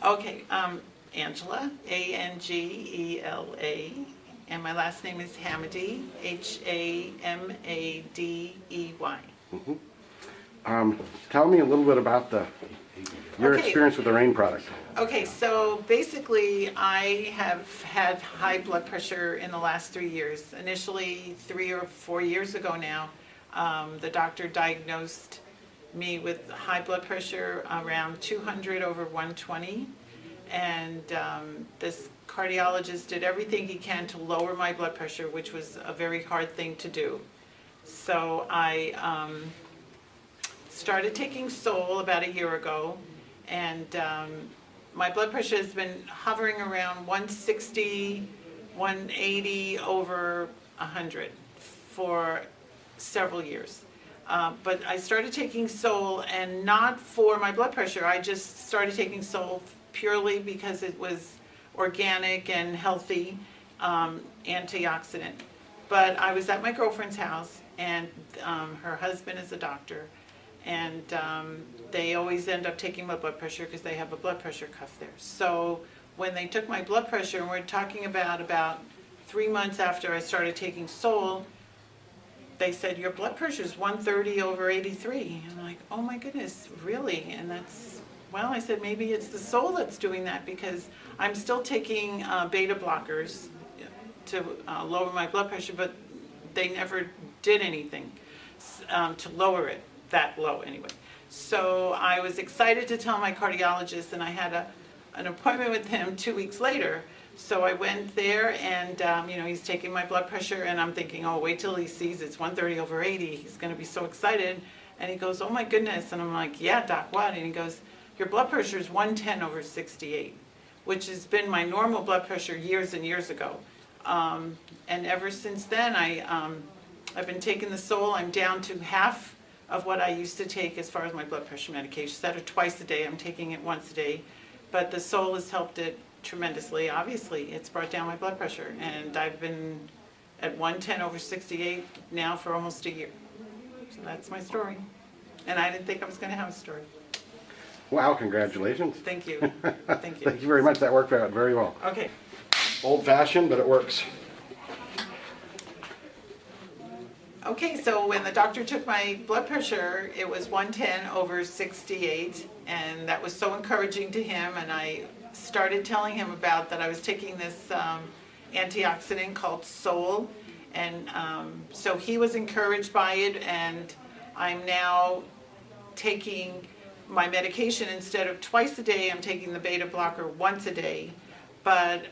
Okay, Angela, Angela, and my last name is Hamady, Hamadey. Tell me a little bit about your Okay. experience with the Rain product. Okay, so basically, I have had high blood pressure in the last 3 years. Initially, 3 or 4 years ago now, the doctor diagnosed me with high blood pressure around 200 over 120. And this cardiologist did everything he can to lower my blood pressure, which was a very hard thing to do. So I started taking Sol about a year ago, and my blood pressure has been hovering around 160, 180 over 100 for several years. But I started taking Sol, and not for my blood pressure. I just started taking Sol purely because it was organic and healthy, antioxidant. But I was at my girlfriend's house, and her husband is a doctor, and they always end up taking my blood pressure because they have a blood pressure cuff there. So when they took my blood pressure, and we're talking about 3 months after I started taking Sol, they said, your blood pressure is 130 over 83. I'm like, oh my goodness, really? And that's, well, I said, maybe it's the Sol that's doing that, because I'm still taking beta blockers to lower my blood pressure, but they never did anything to lower it that low anyway. So I was excited to tell my cardiologist, and I had an appointment with him 2 weeks later. So I went there, and he's taking my blood pressure, and I'm thinking, oh, wait till he sees it's 130 over 80. He's going to be so excited. And he goes, oh my goodness. And I'm like, yeah, doc, what? And he goes, your blood pressure is 110 over 68, which has been my normal blood pressure years and years ago. And ever since then, I've been taking the Sol. I'm down to half of what I used to take as far as my blood pressure medication. Instead of twice a day, I'm taking it once a day. But the Sol has helped it tremendously. Obviously, it's brought down my blood pressure, and I've been at 110 over 68 now for almost a year. So that's my story. And I didn't think I was going to have a story. Wow, congratulations. Thank you. Thank you. Thank you very much. That worked out very well. Okay. Old-fashioned, but it works. Okay, so when the doctor took my blood pressure, it was 110 over 68, and that was so encouraging to him, and I started telling him about that I was taking this antioxidant called Sol, and so he was encouraged by it, and I'm now taking my medication. Instead of twice a day, I'm taking the beta blocker once a day, but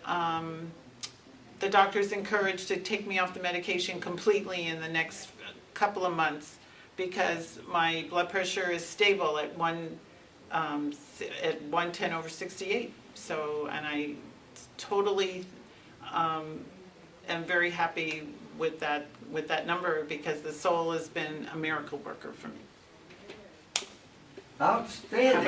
the doctor's encouraged to take me off the medication completely in the next couple of months, because my blood pressure is stable at 110 over 68. So, and I totally am very happy with that number, because the Sol has been a miracle worker for me. Outstanding.